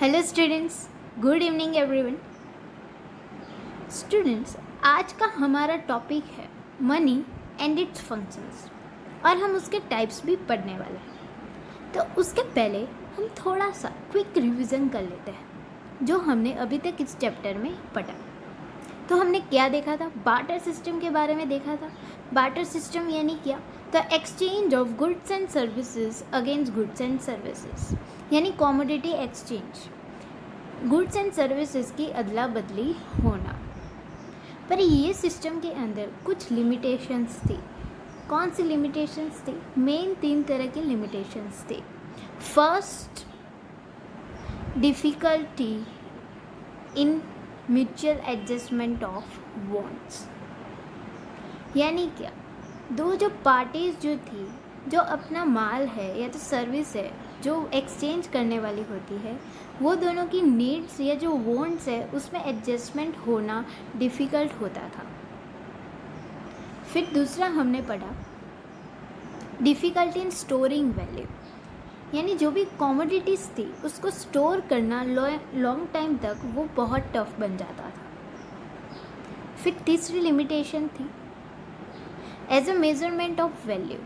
Hello students, good evening everyone. Students, आज का हमारा टॉपिक है मनी एंड इट्स फंक्शंस और हम उसके टाइप्स भी पढ़ने वाले हैं। तो उसके पहले हम थोड़ा सा क्विक रिवीजन कर लेते हैं जो हमने अभी तक इस चैप्टर में पढ़ा। तो हमने क्या देखा था? बार्टर सिस्टम के बारे में देखा था। बार्टर सिस्टम यानी क्या? The exchange of goods and services against goods and services, यानी commodity exchange, goods and services की अदला बदली होना। पर ये सिस्टम के अंदर कुछ लिमिटेशंस थी। कौन सी लिमिटेशंस थी? मेन 3 तरह की लिमिटेशंस थी। First, difficulty in mutual adjustment of wants, यानी क्या? दो जो पार्टीज जो थी, जो अपना माल है या तो सर्विस है जो एक्सचेंज करने वाली होती है, वो दोनों की नीड्स या जो वांट्स है उसमें एडजस्टमेंट होना डिफ़िकल्ट होता था। फिर दूसरा हमने पढ़ा डिफ़िकल्टी इन स्टोरिंग वैल्यू, यानी जो भी कमोडिटीज़ थी उसको स्टोर करना लॉन्ग टाइम तक वो बहुत टफ बन जाता था। फिर तीसरी लिमिटेशन थी as a measurement of value,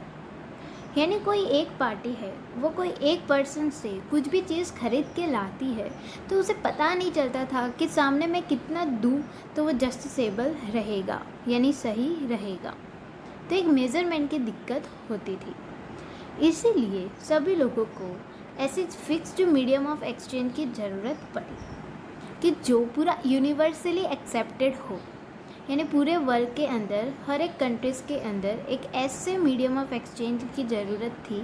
यानी कोई एक पार्टी है, वो कोई एक पर्सन से कुछ भी चीज़ खरीद के लाती है तो उसे पता नहीं चलता था कि सामने मैं कितना दूँ तो वो जस्टिसेबल रहेगा, यानी सही रहेगा। तो एक मेज़रमेंट की दिक्कत होती थी। इसीलिए सभी लोगों को ऐसे फिक्स्ड मीडियम ऑफ एक्सचेंज की ज़रूरत पड़ी कि जो पूरा यूनिवर्सली एक्सेप्टेड हो, यानी पूरे वर्ल्ड के अंदर हर एक कंट्रीज़ के अंदर एक ऐसे मीडियम ऑफ एक्सचेंज की ज़रूरत थी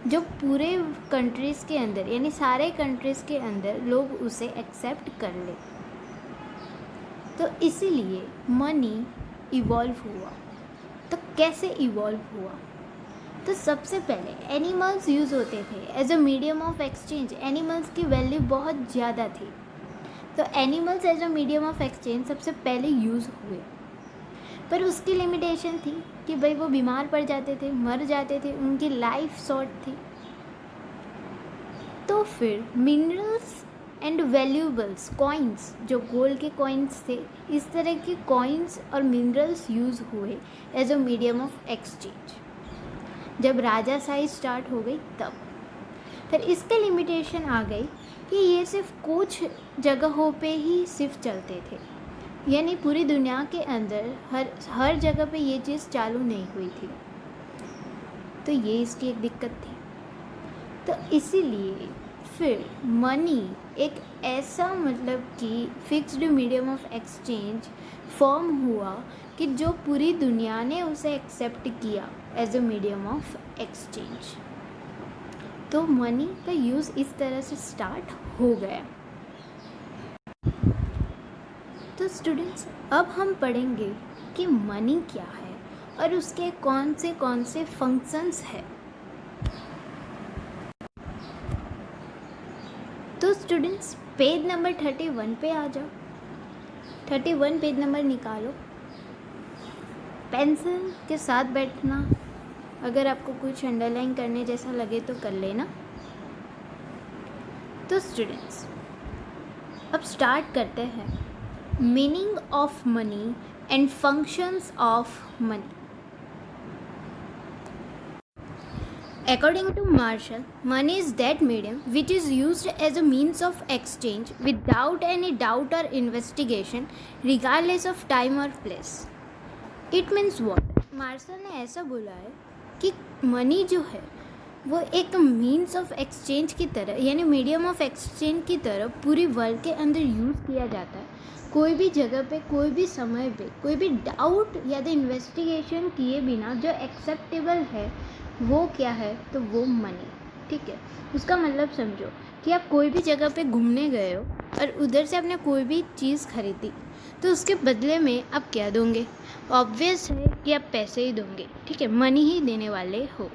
जो पूरे कंट्रीज़ के अंदर, यानी सारे कंट्रीज़ के अंदर लोग उसे एक्सेप्ट कर ले। तो इसीलिए मनी इवॉल्व हुआ। तो कैसे इवॉल्व हुआ? तो सबसे पहले एनिमल्स यूज़ होते थे as a medium of exchange. Animals की वैल्यू बहुत ज़्यादा थी, तो animals as a medium of exchange सबसे पहले यूज़ हुए। पर उसकी लिमिटेशन थी कि भाई वो बीमार पड़ जाते थे, मर जाते थे, उनकी लाइफ शॉर्ट थी। तो फिर मिनरल्स एंड वैल्यूएबल्स, कॉइन्स, जो गोल्ड के कॉइन्स थे, इस तरह के कॉइन्स और मिनरल्स यूज़ हुए as a medium of exchange. जब राजाशाही स्टार्ट हो गई तब फिर इसके लिमिटेशन आ गई कि ये सिर्फ कुछ जगहों पे ही सिर्फ चलते थे, यानी पूरी दुनिया के अंदर हर जगह पे ये चीज़ चालू नहीं हुई थी। तो ये इसकी एक दिक्कत थी। तो इसीलिए फिर मनी एक ऐसा मतलब कि fixed medium of exchange form हुआ कि जो पूरी दुनिया ने उसे एक्सेप्ट किया as a medium of exchange. तो मनी का यूज़ इस तरह से स्टार्ट हो गया। तो स्टूडेंट्स, अब हम पढ़ेंगे कि मनी क्या है और उसके कौन से फंक्शंस हैं। तो स्टूडेंट्स, पेज नंबर 31 पे आ जाओ। 31 पेज नंबर निकालो, पेंसिल के साथ बैठना। अगर आपको कुछ अंडरलाइन करने जैसा लगे तो कर लेना। तो स्टूडेंट्स, अब स्टार्ट करते हैं meaning of money and functions of money. According to Marshall, money is that medium which is used as a means of exchange without any doubt or investigation, regardless of time or place. It means what? Marshall ने ऐसा बोला है कि money जो है वो एक means of exchange की तरह, यानी मीडियम ऑफ एक्सचेंज की तरह पूरी वर्ल्ड के अंदर यूज़ किया जाता है। कोई भी जगह पे, कोई भी समय पे, कोई भी डाउट या तो इन्वेस्टिगेशन किए बिना जो एक्सेप्टेबल है वो क्या है? तो वो मनी। ठीक है, उसका मतलब समझो कि आप कोई भी जगह पे घूमने गए हो और उधर से आपने कोई भी चीज़ खरीदी, तो उसके बदले में आप क्या दोगे? ऑब्वियस है कि आप पैसे ही दोगे। ठीक है, मनी ही देने वाले हो।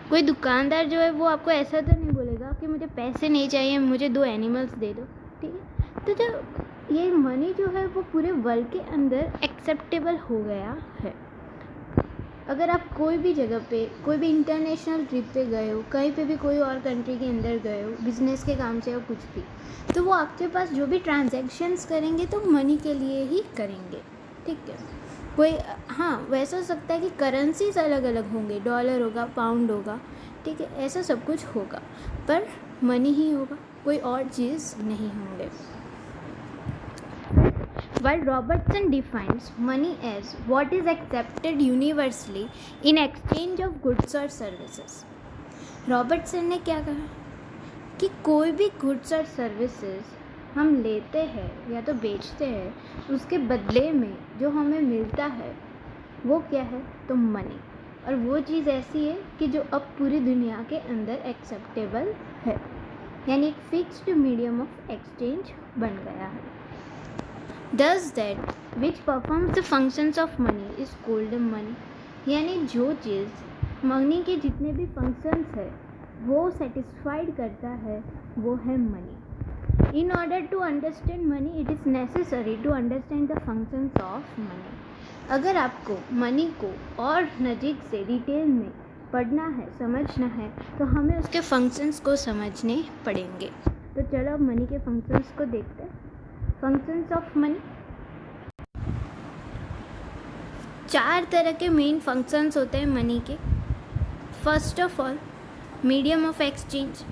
कोई दुकानदार जो है वो आपको ऐसा तो नहीं बोलेगा कि मुझे पैसे नहीं चाहिए, मुझे 2 एनिमल्स दे दो। ठीक है, तो जो ये मनी जो है वो पूरे वर्ल्ड के अंदर एक्सेप्टेबल हो गया है। अगर आप कोई भी जगह पे, कोई भी इंटरनेशनल ट्रिप पे गए हो, कहीं पे भी कोई और कंट्री के अंदर गए हो बिजनेस के काम से या कुछ भी, तो वो आपके पास जो भी ट्रांजैक्शंस करेंगे तो मनी के लिए ही करेंगे, ठीक है। कोई हाँ, वैसा हो सकता है कि करेंसीज अलग अलग होंगे, डॉलर होगा, पाउंड होगा, ठीक है, ऐसा सब कुछ होगा, पर मनी ही होगा, कोई और चीज़ नहीं होंगे। While Robertson defines money as what is accepted universally in exchange of goods or services, Robertson ने क्या कहा कि कोई भी गुड्स और सर्विसेज हम लेते हैं या तो बेचते हैं, उसके बदले में जो हमें मिलता है वो क्या है, तो मनी। और वो चीज़ ऐसी है कि जो अब पूरी दुनिया के अंदर एक्सेप्टेबल है, यानी एक फिक्स्ड मीडियम ऑफ एक्सचेंज बन गया है। Does that which performs the functions of money is called money, यानी जो चीज़ मनी के जितने भी फंक्शंस है वो सेटिस्फाइड करता है वो है money. In order to understand money it is necessary to understand the functions of money. अगर आपको मनी को और नज़दीक से डिटेल में पढ़ना है, समझना है, तो हमें उसके फंक्शंस को समझने पड़ेंगे। तो चलो अब मनी के फंक्शंस को देखते हैं। फंक्शंस ऑफ मनी, 4 तरह के मेन फंक्शंस होते हैं मनी के। First of all medium of exchange,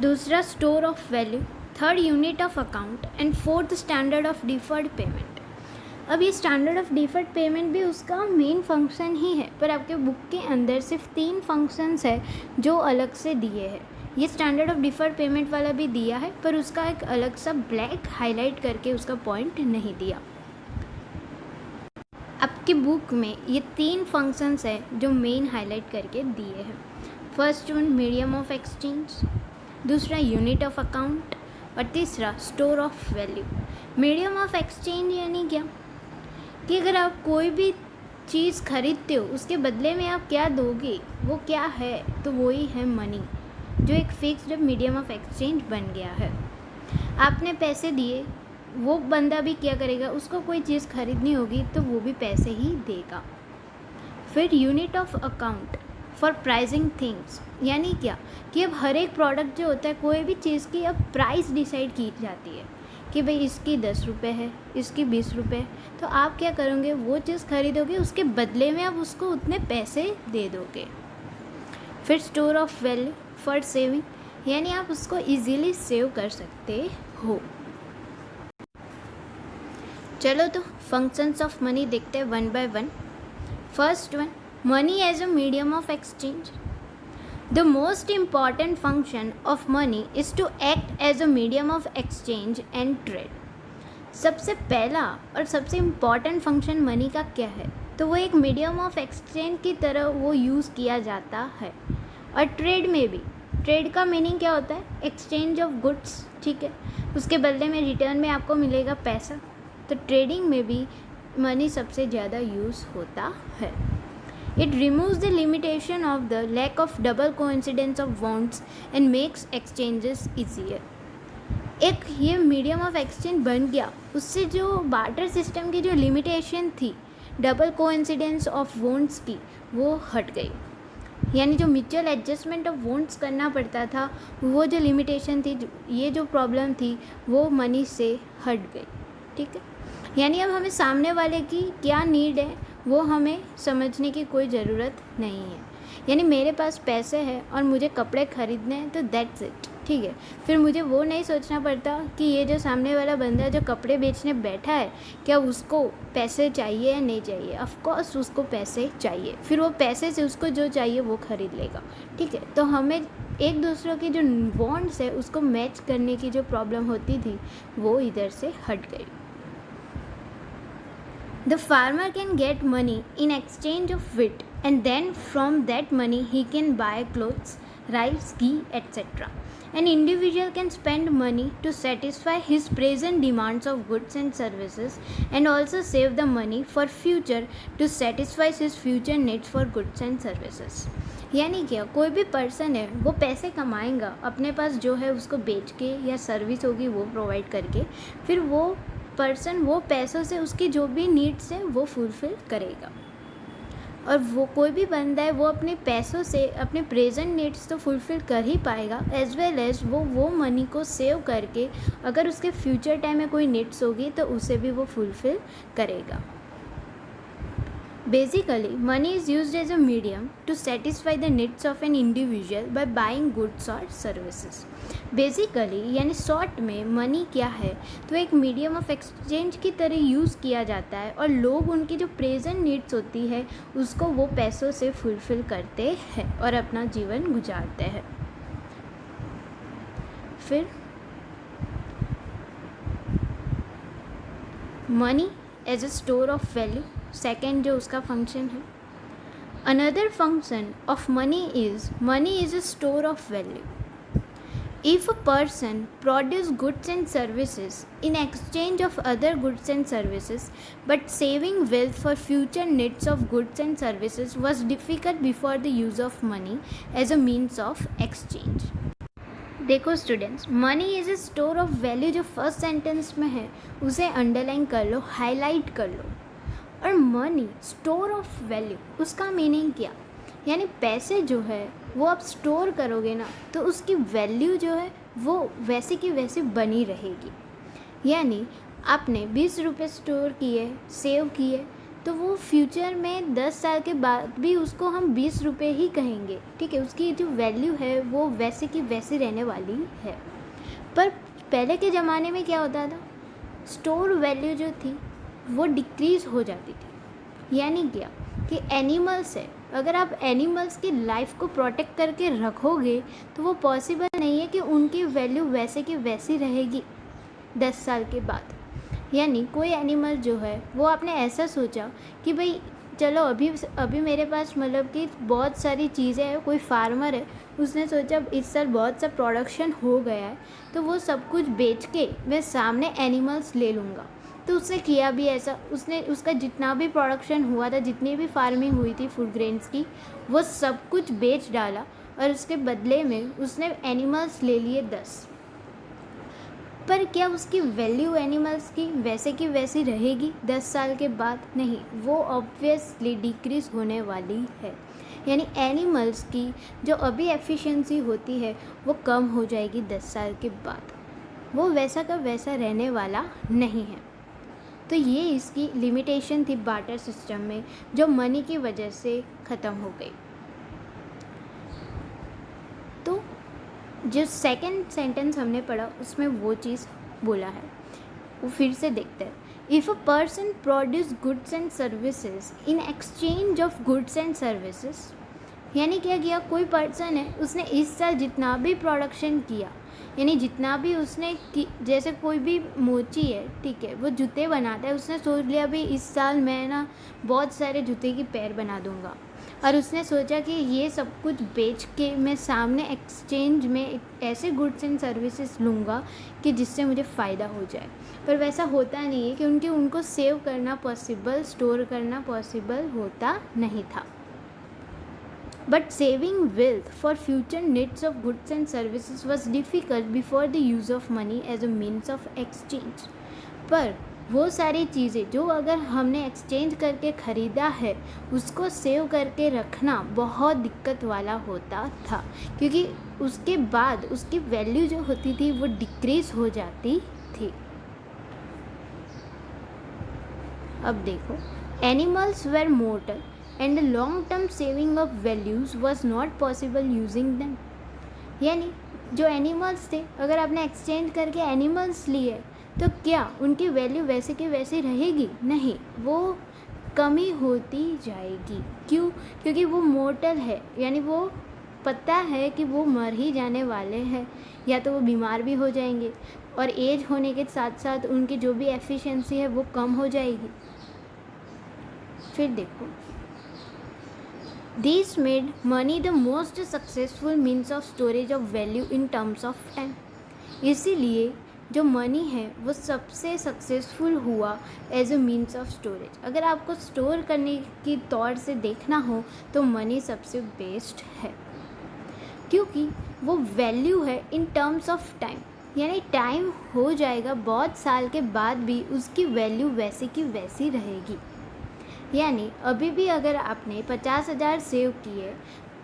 दूसरा store of value, third unit of account and fourth standard of deferred payment. अब ये स्टैंडर्ड ऑफ डिफर्ड पेमेंट भी उसका मेन फंक्शन ही है, पर आपके बुक के अंदर सिर्फ 3 फंक्शंस है जो अलग से दिए हैं। ये स्टैंडर्ड ऑफ डिफर्ड पेमेंट वाला भी दिया है, पर उसका एक अलग सा ब्लैक हाईलाइट करके उसका पॉइंट नहीं दिया। आपकी बुक में ये 3 फंक्शंस है जो मेन हाईलाइट करके दिए हैं। First one medium of exchange, दूसरा यूनिट ऑफ अकाउंट और तीसरा store of value. Medium of exchange यानी क्या कि अगर आप कोई भी चीज़ खरीदते हो उसके बदले में आप क्या दोगे, वो क्या है, तो वही है मनी, जो एक फिक्स्ड मीडियम ऑफ एक्सचेंज बन गया है। आपने पैसे दिए, वो बंदा भी क्या करेगा, उसको कोई चीज़ खरीदनी होगी तो वो भी पैसे ही देगा। फिर unit of account for pricing things, यानी क्या कि अब हर एक प्रोडक्ट जो होता है, कोई भी चीज़ की अब प्राइस डिसाइड की जाती है कि भाई इसकी 10 रुपये है, इसकी 20 रुपये, तो आप क्या करोगे, वो चीज़ खरीदोगे, उसके बदले में आप उसको उतने पैसे दे दोगे। फिर store of value for saving, यानी आप उसको इजीली सेव कर सकते हो। चलो तो फंक्शंस ऑफ मनी देखते हैं one by one. First one, money as a medium of exchange. The most important function of money is to act as a medium of exchange and trade. सबसे पहला और सबसे इम्पॉर्टेंट फंक्शन मनी का क्या है, तो वो एक मीडियम ऑफ एक्सचेंज की तरह वो यूज़ किया जाता है। और ट्रेड में भी, ट्रेड का मीनिंग क्या होता है, एक्सचेंज ऑफ गुड्स, ठीक है, उसके बदले में रिटर्न में आपको मिलेगा पैसा। तो ट्रेडिंग में भी मनी सबसे ज़्यादा यूज़ होता है। It removes the limitation of the lack of double coincidence of wants and makes exchanges easier. एक ये मीडियम ऑफ एक्सचेंज बन गया, उससे जो बार्टर सिस्टम की जो लिमिटेशन थी डबल कोइंसिडेंस ऑफ वॉन्ट्स की, वो हट गई। यानी जो म्यूचुअल एडजस्टमेंट ऑफ वॉन्ट्स करना पड़ता था, वो जो लिमिटेशन थी, ये जो प्रॉब्लम थी, वो मनी से हट गई, ठीक है। यानी अब हमें सामने वाले की क्या नीड है वो हमें समझने की कोई ज़रूरत नहीं है। यानी मेरे पास पैसे हैं और मुझे कपड़े ख़रीदने हैं, तो दैट्स इट, ठीक है। फिर मुझे वो नहीं सोचना पड़ता कि ये जो सामने वाला बंदा जो कपड़े बेचने बैठा है, क्या उसको पैसे चाहिए या नहीं चाहिए। ऑफ कोर्स उसको पैसे चाहिए, फिर वो पैसे से उसको जो चाहिए वो ख़रीद लेगा, ठीक है। तो हमें एक दूसरों की जो वॉन्ट्स है उसको मैच करने की जो प्रॉब्लम होती थी, वो इधर से हट गई। The farmer can get money in exchange of wheat, and then from that money he can buy clothes, rice, ghee, etc. An individual can spend money to satisfy his present demands of goods and services, and also save the money for future to satisfy his future needs for goods and services. यानी क्या, कोई भी person है वो पैसे कमाएगा, अपने पास जो है उसको बेच के या सर्विस होगी वो प्रोवाइड करके, फिर वो पर्सन वो पैसों से उसकी जो भी नीड्स हैं वो फुलफ़िल करेगा। और वो कोई भी बंदा है वो अपने पैसों से अपने प्रेजेंट नीड्स तो फुलफ़िल कर ही पाएगा, एज़ वेल एज़ वो मनी को सेव करके अगर उसके फ्यूचर टाइम में कोई नीड्स होगी तो उसे भी वो फुलफ़िल करेगा। Basically, money is used as a medium to satisfy the needs of an individual by buying goods or services. Basically, यानी शॉर्ट में मनी क्या है, तो एक मीडियम ऑफ एक्सचेंज की तरह यूज़ किया जाता है और लोग उनकी जो प्रेजेंट नीड्स होती है उसको वो पैसों से फुलफ़िल करते हैं और अपना जीवन गुजारते हैं। फिर money as a store of value, second जो उसका फंक्शन है। Another function of money is a store of value. If a person produce goods and services in exchange of other goods and services, but saving wealth for future needs of goods and services was difficult before the use of money as a means of exchange. देखो students, money is a store of value जो first sentence में है उसे underline कर लो, highlight कर लो। और money store of value, उसका meaning क्या, यानी पैसे जो है वो आप स्टोर करोगे ना तो उसकी वैल्यू जो है वो वैसे की वैसे बनी रहेगी। यानी आपने 20 रुपये स्टोर किए, सेव किए, तो वो फ्यूचर में 10 साल के बाद भी उसको हम 20 रुपये ही कहेंगे, ठीक है। उसकी जो वैल्यू है वो वैसे की वैसे रहने वाली है। पर पहले के ज़माने में क्या होता था, स्टोर वैल्यू जो थी वो डिक्रीज़ हो जाती थी। यानी क्या कि एनिमल्स है, अगर आप एनिमल्स की लाइफ को प्रोटेक्ट करके रखोगे तो वो पॉसिबल नहीं है कि उनकी वैल्यू वैसे की वैसी रहेगी 10 साल के बाद। यानी कोई एनिमल जो है वो आपने ऐसा सोचा कि भाई चलो अभी मेरे पास मतलब कि बहुत सारी चीज़ें हैं, कोई फार्मर है उसने सोचा इस साल बहुत सा प्रोडक्शन हो गया है तो वो सब कुछ बेच के मैं सामने एनिमल्स ले लूँगा। तो उसने किया भी ऐसा, उसने उसका जितना भी प्रोडक्शन हुआ था, जितनी भी फार्मिंग हुई थी फूड ग्रेन्स की, वो सब कुछ बेच डाला और उसके बदले में उसने एनिमल्स ले लिए 10। पर क्या उसकी वैल्यू एनिमल्स की वैसी रहेगी 10 साल के बाद? नहीं, वो ऑब्वियसली डिक्रीज़ होने वाली है। यानी एनिमल्स की जो अभी एफिशिएंसी होती है वो कम हो जाएगी 10 साल के बाद, वो वैसा का वैसा रहने वाला नहीं है। तो ये इसकी लिमिटेशन थी बार्टर सिस्टम में, जो मनी की वजह से ख़त्म हो गई। तो जो सेकंड सेंटेंस हमने पढ़ा उसमें वो चीज़ बोला है, वो फिर से देखते हैं। If a person produce goods and services in exchange of goods and services, यानी क्या किया, कोई पर्सन है उसने इस साल जितना भी प्रोडक्शन किया, यानी जितना भी उसने जैसे कोई भी मोची है, ठीक है, वो जूते बनाता है, उसने सोच लिया भाई इस साल मैं ना बहुत सारे जूते की पैर बना दूंगा, और उसने सोचा कि ये सब कुछ बेच के मैं सामने एक्सचेंज में ऐसे गुड्स एंड सर्विसेज लूँगा कि जिससे मुझे फ़ायदा हो जाए। पर वैसा होता नहीं है क्योंकि उनको सेव करना पॉसिबल, स्टोर करना पॉसिबल होता नहीं था। But saving wealth for future needs of goods and services was difficult before the use of money as a means of exchange. पर वो सारी चीज़ें जो अगर हमने एक्सचेंज करके ख़रीदा है उसको सेव करके रखना बहुत दिक्कत वाला होता था, क्योंकि उसके बाद उसकी वैल्यू जो होती थी वो डिक्रीज़ हो जाती थी। अब देखो, animals were mortal and the long term saving of values was not possible using them. यानी जो एनिमल्स थे, अगर आपने एक्सचेंज करके एनिमल्स लिए तो क्या उनकी वैल्यू वैसे की वैसी रहेगी? नहीं, वो कमी होती जाएगी। क्यों? क्योंकि वो मोर्टल है, यानी वो पता है कि वो मर ही जाने वाले हैं, या तो वो बीमार भी हो जाएंगे और एज होने के साथ साथ उनकी जो भी एफिशिएंसी है वो कम हो जाएगी। फिर देखो, These made money the most successful means of storage of value in terms of time. इसीलिए जो मनी है वो सबसे सक्सेसफुल हुआ as a means of storage. अगर आपको स्टोर करने की तौर से देखना हो तो मनी सबसे बेस्ट है, क्योंकि वो वैल्यू है इन टर्म्स ऑफ टाइम, यानी टाइम हो जाएगा बहुत साल के बाद भी उसकी वैल्यू वैसे की वैसी रहेगी। यानी अभी भी अगर आपने 50,000 सेव किए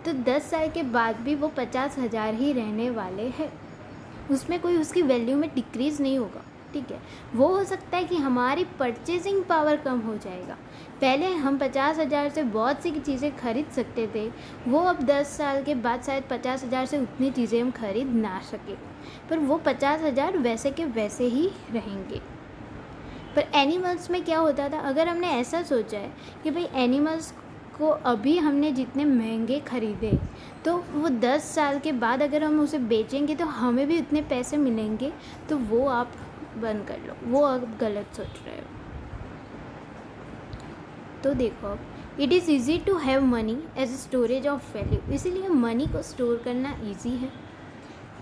तो 10 साल के बाद भी वो 50,000 ही रहने वाले हैं, उसमें कोई उसकी वैल्यू में डिक्रीज़ नहीं होगा। ठीक है, वो हो सकता है कि हमारी परचेजिंग पावर कम हो जाएगा। पहले हम 50,000 से बहुत सी चीज़ें खरीद सकते थे, वो अब 10 साल के बाद शायद 50,000 से उतनी चीज़ें हम खरीद ना सके, पर वो 50,000 वैसे के वैसे ही रहेंगे। पर एनिमल्स में क्या होता था, अगर हमने ऐसा सोचा है कि भाई एनिमल्स को अभी हमने जितने महंगे खरीदे तो वो 10 साल के बाद अगर हम उसे बेचेंगे तो हमें भी उतने पैसे मिलेंगे, तो वो आप बंद कर लो, वो आप गलत सोच रहे हो। तो देखो, it is easy to have money as storage of value, इसीलिए मनी को स्टोर करना ईजी है।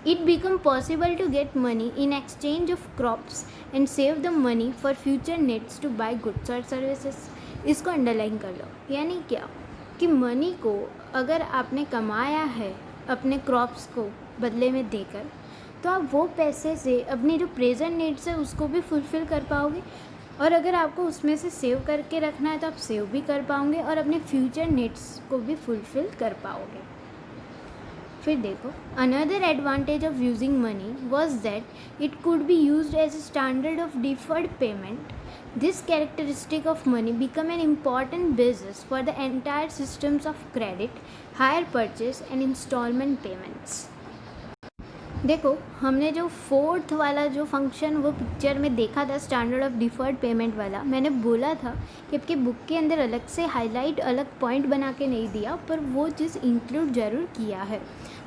It become possible to get money in exchange of crops and save the money for future needs to buy goods or services. इसको underline कर लो, यानी क्या कि money को अगर आपने कमाया है अपने क्रॉप्स को बदले में देकर, तो आप वो पैसे से अपनी जो प्रेजेंट नीड्स है उसको भी फुलफ़िल कर पाओगे, और अगर आपको उसमें से सेव करके रखना है तो आप सेव भी कर पाओगे और अपने फ्यूचर नीड्स को भी फुलफ़िल कर पाओगे। फिर देखो, another advantage of using money was that it could be used as a standard of deferred payment. This characteristic of money become an important basis for the entire systems of credit, hire purchase and instalment payments. देखो, हमने जो fourth वाला जो function वो picture में देखा था, standard of deferred payment वाला, मैंने बोला था कि आपके बुक के अंदर अलग से हाईलाइट अलग पॉइंट बना के नहीं दिया, पर वो चीज़ इंक्लूड ज़रूर किया है।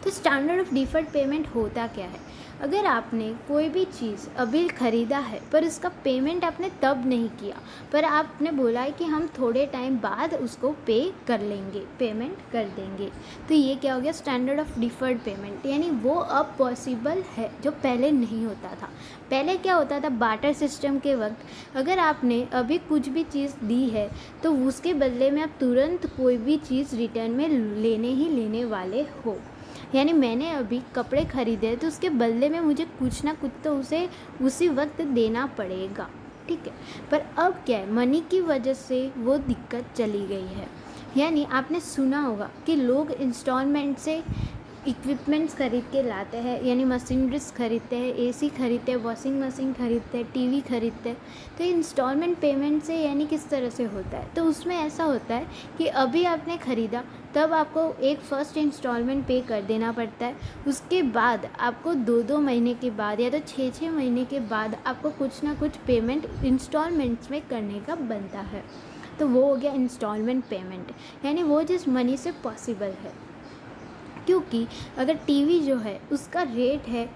तो स्टैंडर्ड ऑफ डिफर्ड पेमेंट होता क्या है, अगर आपने कोई भी चीज़ अभी ख़रीदा है पर उसका पेमेंट आपने तब नहीं किया, पर आपने बोला है कि हम थोड़े टाइम बाद उसको पे कर लेंगे, पेमेंट कर देंगे, तो ये क्या हो गया, स्टैंडर्ड ऑफ डिफर्ड पेमेंट। यानी वो अब पॉसिबल है जो पहले नहीं होता था। पहले क्या होता था, बार्टर सिस्टम के वक्त अगर आपने अभी कुछ भी चीज़ दी है तो उसके बदले में आप तुरंत कोई भी चीज़ रिटर्न में लेने ही लेने वाले हो। यानी मैंने अभी कपड़े ख़रीदे तो उसके बदले में मुझे कुछ ना कुछ तो उसे उसी वक्त देना पड़ेगा। ठीक है, पर अब क्या है, मनी की वजह से वो दिक्कत चली गई है। यानी आपने सुना होगा कि लोग इंस्टॉलमेंट से इक्विपमेंट्स खरीद के लाते हैं, यानी मशीनरीज खरीदते हैं, एसी खरीदते हैं, वॉशिंग मशीन खरीदते हैं, टीवी खरीदते हैं। तो इंस्टॉलमेंट पेमेंट से यानी किस तरह से होता है, तो उसमें ऐसा होता है कि अभी आपने ख़रीदा तब आपको एक फ़र्स्ट इंस्टॉलमेंट पे कर देना पड़ता है, उसके बाद आपको 2-2 महीने के बाद या तो 6-6 महीने के बाद आपको कुछ ना कुछ पेमेंट इंस्टॉलमेंट्स में करने का बनता है। तो वो हो गया इंस्टॉलमेंट पेमेंट, यानी वो चीज़ मनी से पॉसिबल है। क्योंकि अगर टीवी जो है उसका रेट है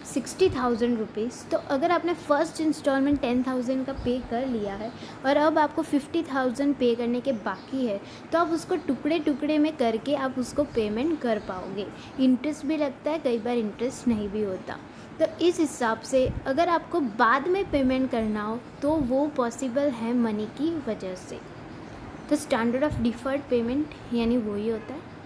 60,000 रुपीज़, तो अगर आपने फ़र्स्ट इंस्टॉलमेंट 10,000 का पे कर लिया है और अब आपको 50,000 पे करने के बाकी है, तो आप उसको टुकड़े टुकड़े में करके आप उसको पेमेंट कर पाओगे। इंटरेस्ट भी लगता है, कई बार इंटरेस्ट नहीं भी होता। तो इस हिसाब से अगर आपको बाद में पेमेंट करना हो तो वो पॉसिबल है मनी की वजह से। तो स्टैंडर्ड ऑफ डिफर्ड पेमेंट यानी वही होता है।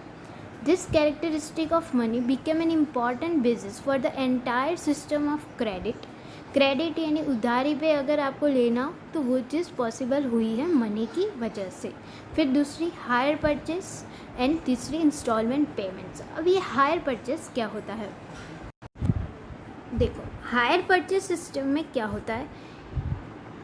This characteristic of money became an important basis for the entire system of credit. Credit यानी उधारी पे अगर आपको लेना हो तो वो चीज़ पॉसिबल हुई है मनी की वजह से। फिर दूसरी हायर परचेस एंड तीसरी इंस्टॉलमेंट पेमेंट्स। अब ये हायर परचेस क्या होता है, देखो हायर परचेस सिस्टम में क्या होता है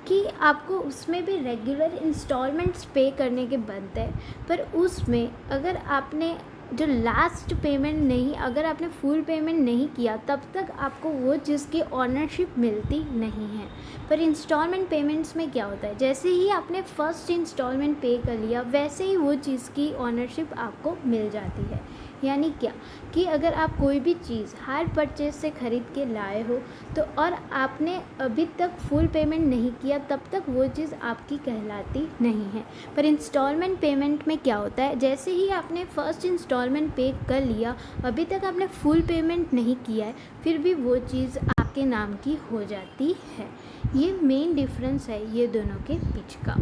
कि आपको उसमें भी रेगुलर इंस्टॉलमेंट्स पे करने के बनते हैं, पर उसमें अगर आपने जो लास्ट पेमेंट नहीं, अगर आपने फुल पेमेंट नहीं किया तब तक आपको वो चीज़ की ऑनरशिप मिलती नहीं है। पर इंस्टॉलमेंट पेमेंट्स में क्या होता है, जैसे ही आपने फ़र्स्ट इंस्टॉलमेंट पे कर लिया वैसे ही वो चीज़ की ऑनरशिप आपको मिल जाती है। यानी क्या कि अगर आप कोई भी चीज़ हायर परचेज से ख़रीद के लाए हो तो और आपने अभी तक फुल पेमेंट नहीं किया तब तक वो चीज़ आपकी कहलाती नहीं है। पर इंस्टॉलमेंट पेमेंट में क्या होता है, जैसे ही आपने फ़र्स्ट इंस्टॉलमेंट पे कर लिया, अभी तक आपने फुल पेमेंट नहीं किया है, फिर भी वो चीज़ आपके नाम की हो जाती है। ये मेन डिफरेंस है ये दोनों के बीच का।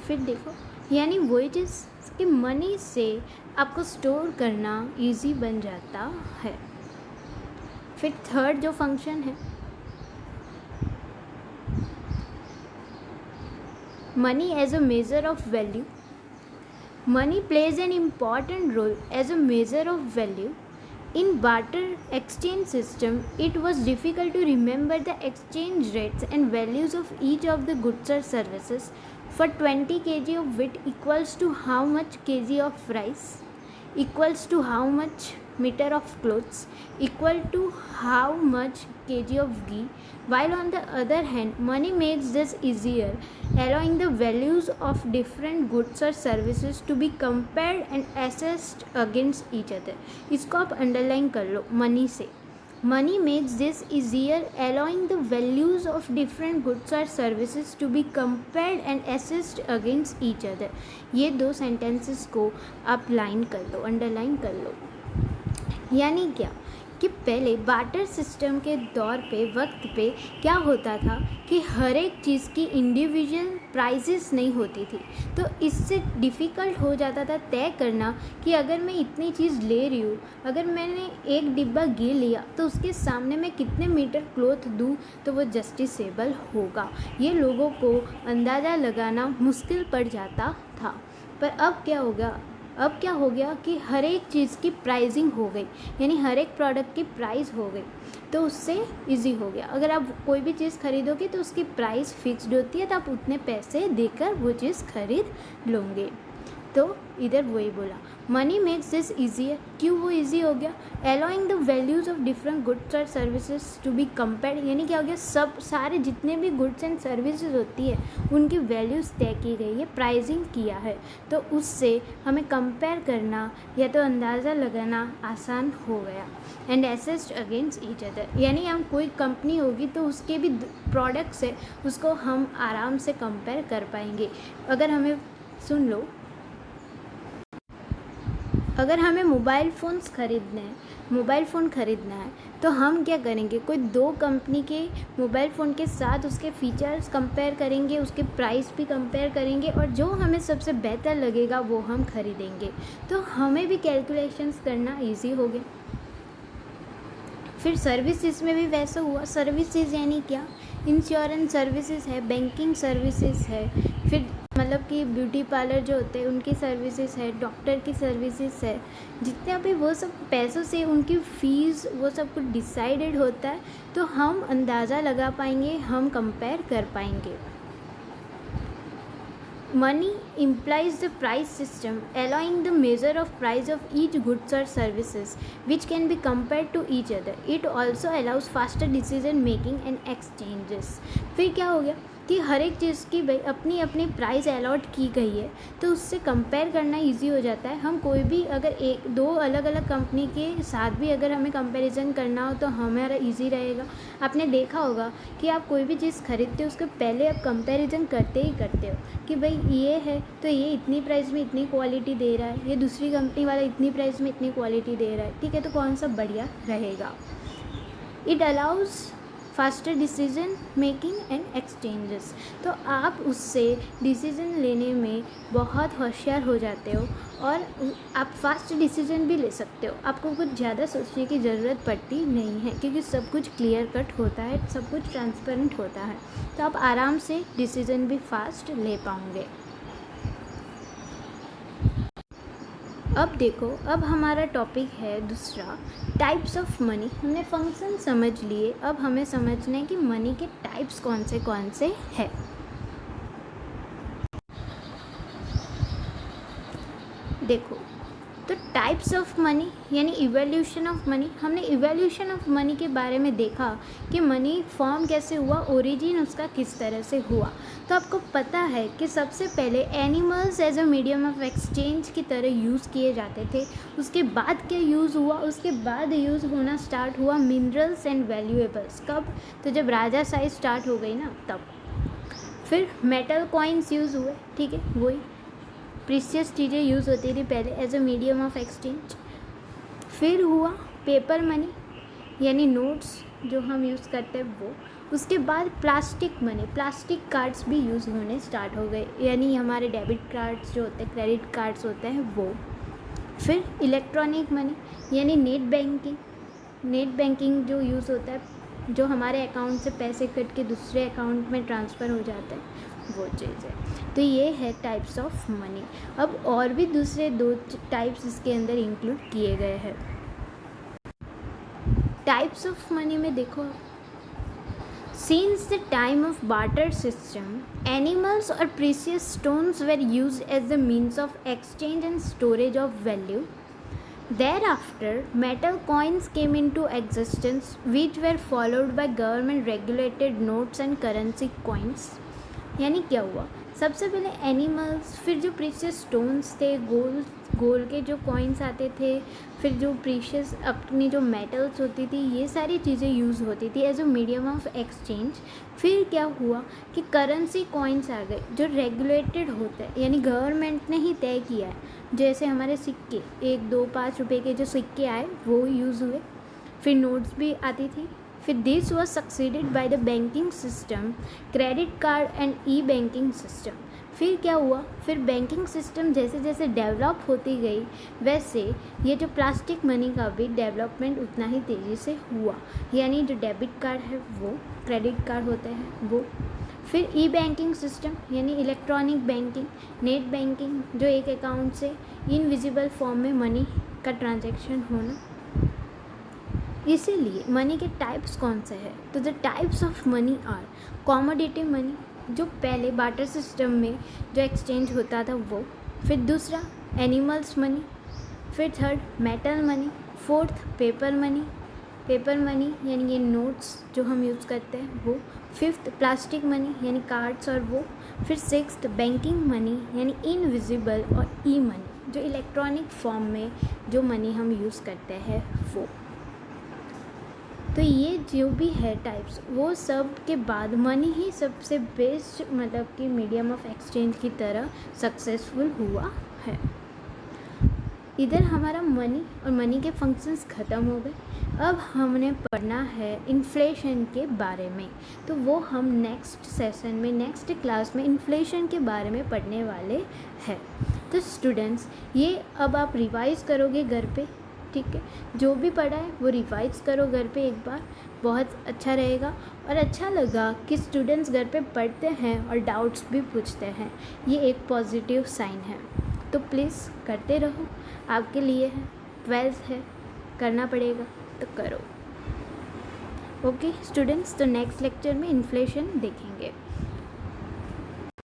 फिर देखो, यानी वही चीज़ कि मनी से आपको स्टोर करना इजी बन जाता है। फिर थर्ड जो फंक्शन है, money as a measure of value. Money plays an important role as a measure of value. In barter exchange system, it was difficult to remember the exchange rates and values of each of the goods or services. For 20 kg of wheat equals to how much kg of rice, equals to how much meter of clothes, equal to how much kg of ghee. While on the other hand, money makes this easier, allowing the values of different goods or services to be compared and assessed against each other. इसको आप underline कर लो money से. Money makes this easier, allowing the values of different goods or services to be compared and assessed against each other. ये दो sentences को आप line कर लो, underline कर लो. यानी क्या कि पहले बार्टर सिस्टम के दौर पे वक्त पे क्या होता था कि हर एक चीज़ की इंडिविजुअल प्राइसेस नहीं होती थी, तो इससे डिफ़िकल्ट हो जाता था तय करना कि अगर मैं इतनी चीज़ ले रही हूँ, अगर मैंने एक डिब्बा घी लिया तो उसके सामने मैं कितने मीटर क्लॉथ दूँ तो वो जस्टिसेबल होगा. ये लोगों को अंदाज़ा लगाना मुश्किल पड़ जाता था. पर अब क्या हो गया कि हर एक चीज़ की प्राइसिंग हो गई, यानी हर एक प्रोडक्ट की प्राइस हो गई, तो उससे इजी हो गया. अगर आप कोई भी चीज़ खरीदोगे तो उसकी प्राइस फिक्स्ड होती है, तो आप उतने पैसे देकर वो चीज़ खरीद लोगे. तो इधर वही बोला, मनी मेक्स दिस ईजियर. क्यों वो ईजी हो गया? Allowing the values of different goods और सर्विसेज टू बी कंपेयर्ड. यानी क्या हो गया, सब सारे जितने भी गुड्स एंड सर्विसेज होती है उनकी वैल्यूज़ तय की गई है, प्राइसिंग किया है, तो उससे हमें कंपेयर करना या तो अंदाज़ा लगाना आसान हो गया. And assessed against each other, यानी हम कोई कंपनी होगी तो उसके भी प्रोडक्ट्स है उसको हम आराम से कंपेयर कर पाएंगे. अगर हमें सुन लो, अगर हमें मोबाइल फ़ोन ख़रीदना है तो हम क्या करेंगे, कोई दो कंपनी के मोबाइल फ़ोन के साथ उसके फ़ीचर्स कंपेयर करेंगे, उसके प्राइस भी कंपेयर करेंगे, और जो हमें सबसे बेहतर लगेगा वो हम ख़रीदेंगे. तो हमें भी कैलकुलेशंस करना इजी हो गया. फिर सर्विसेज में भी वैसा हुआ. सर्विसेज यानी क्या, इंश्योरेंस सर्विसेज है, बैंकिंग सर्विसेज है, फिर मतलब कि ब्यूटी पार्लर जो होते हैं उनकी सर्विसेज है, डॉक्टर की सर्विसेज है. जितने भी वो सब पैसों से उनकी फ़ीस वो सब कुछ डिसाइडेड होता है, तो हम अंदाज़ा लगा पाएंगे, हम कंपेयर कर पाएंगे. Money implies the price system, allowing the measure of price of each goods or services, which can be compared to each other. It also allows faster decision making and exchanges. फिर क्या हो गया कि हर एक चीज़ की भाई अपनी अपनी प्राइस अलॉट की गई है, तो उससे कंपेयर करना इजी हो जाता है. हम कोई भी अगर एक दो अलग अलग कंपनी के साथ भी अगर हमें कंपैरिजन करना हो तो हमारा इजी रहेगा. आपने देखा होगा कि आप कोई भी चीज़ खरीदते हो उसके पहले आप कंपैरिजन करते हो कि भाई ये है तो ये इतनी प्राइस में इतनी क्वालिटी दे रहा है, ये दूसरी कंपनी वाला इतनी प्राइस में इतनी क्वालिटी दे रहा है, ठीक है, तो कौन सा बढ़िया रहेगा. It allows faster decision making and exchanges. तो आप उससे डिसीजन लेने में बहुत होशियार हो जाते हो और आप फास्ट डिसीजन भी ले सकते हो. आपको कुछ ज़्यादा सोचने की ज़रूरत पड़ती नहीं है, क्योंकि सब कुछ क्लियर कट होता है, सब कुछ ट्रांसपेरेंट होता है, तो आप आराम से डिसीजन भी फास्ट ले पाओगे. अब देखो, अब हमारा टॉपिक है दूसरा, टाइप्स ऑफ मनी. हमने फंक्शन समझ लिए, अब हमें समझना है कि मनी के टाइप्स कौन से हैं. देखो, तो टाइप्स ऑफ मनी यानी इवोल्यूशन ऑफ मनी. हमने इवोल्यूशन ऑफ मनी के बारे में देखा कि मनी फॉर्म कैसे हुआ, ओरिजिन उसका किस तरह से हुआ. तो आपको पता है कि सबसे पहले animals as a medium of exchange की तरह यूज़ किए जाते थे. उसके बाद क्या यूज़ हुआ, उसके बाद यूज़ होना स्टार्ट हुआ मिनरल्स एंड वैल्यूएबल्स. कब, तो जब राजा साइज स्टार्ट हो गई ना तब. फिर मेटल कॉइन्स यूज़ हुए, ठीक है, वही प्रीशियस चीज़ें यूज़ होती थी पहले as a medium of exchange. फिर हुआ पेपर मनी यानी नोट्स जो हम यूज़ करते हैं वो. उसके बाद प्लास्टिक मनी, प्लास्टिक कार्ड्स भी यूज़ होने स्टार्ट हो गए, यानी हमारे डेबिट कार्ड्स जो होते हैं, क्रेडिट कार्ड्स होते हैं वो. फिर इलेक्ट्रॉनिक मनी यानी नेट बैंकिंग जो यूज़ होता है, जो हमारे अकाउंट से पैसे कट के दूसरे अकाउंट में ट्रांसफ़र हो जाते हैं वो चीज़ है। तो ये है टाइप्स ऑफ मनी। अब और भी दूसरे 2 टाइप्स इसके अंदर इंक्लूड किए गए हैं। टाइप्स ऑफ मनी में देखो, since the time of barter system, animals or precious stones were used as the means of exchange and storage of value. Thereafter, metal coins came into existence, which were followed by government regulated notes and currency coins. यानी क्या हुआ, सबसे पहले animals, फिर जो precious stones थे, gold के जो कॉइन्स आते थे, फिर जो प्रीशियस अपनी जो मेटल्स होती थी, ये सारी चीज़ें यूज़ होती थी as a medium of exchange. फिर क्या हुआ कि करेंसी कॉइन्स आ गए जो रेगुलेटेड होते हैं, यानी गवर्नमेंट ने ही तय किया है। जैसे हमारे सिक्के 1, 2, 5 रुपए के जो सिक्के आए वो यूज़ हुए। फिर नोट्स भी आती थी। फिर this was succeeded by the banking system, credit card and E banking system. फिर क्या हुआ, फिर बैंकिंग सिस्टम जैसे जैसे डेवलप होती गई, वैसे ये जो प्लास्टिक मनी का भी डेवलपमेंट उतना ही तेज़ी से हुआ। यानी जो डेबिट कार्ड है वो, क्रेडिट कार्ड होते हैं वो। फिर ई बैंकिंग सिस्टम यानी इलेक्ट्रॉनिक बैंकिंग, नेट बैंकिंग, जो एक अकाउंट से इनविजिबल फॉर्म में मनी का ट्रांजैक्शन होना। इसीलिए मनी के टाइप्स कौन से हैं, तो the types of money are commodity money, जो पहले बार्टर सिस्टम में जो एक्सचेंज होता था वो। फिर दूसरा एनिमल्स मनी, फिर third metal money, fourth paper money यानी ये नोट्स जो हम यूज़ करते हैं वो। फिफ्थ प्लास्टिक मनी यानी कार्ड्स और वो। फिर सिक्स्थ बैंकिंग मनी यानी इनविजिबल और ई मनी, जो इलेक्ट्रॉनिक फॉर्म में जो मनी हम यूज़ करते हैं वो। तो ये जो भी है टाइप्स, वो सब के बाद मनी ही सबसे बेस्ट मतलब कि मीडियम ऑफ एक्सचेंज की तरह सक्सेसफुल हुआ है। इधर हमारा मनी और मनी के फंक्शंस ख़त्म हो गए। अब हमने पढ़ना है इन्फ्लेशन के बारे में, तो वो हम नेक्स्ट सेशन में, नेक्स्ट क्लास में इन्फ्लेशन के बारे में पढ़ने वाले हैं। तो स्टूडेंट्स, ये अब आप रिवाइज़ करोगे घर पे, ठीक है। जो भी पढ़ा है वो रिवाइज़ करो घर पे एक बार, बहुत अच्छा रहेगा। और अच्छा लगा कि स्टूडेंट्स घर पे पढ़ते हैं और डाउट्स भी पूछते हैं, ये एक पॉजिटिव साइन है। तो प्लीज़ करते रहो, आपके लिए है, 12th है, करना पड़ेगा तो करो। ओके स्टूडेंट्स, तो नेक्स्ट लेक्चर में इन्फ्लेशन देखेंगे।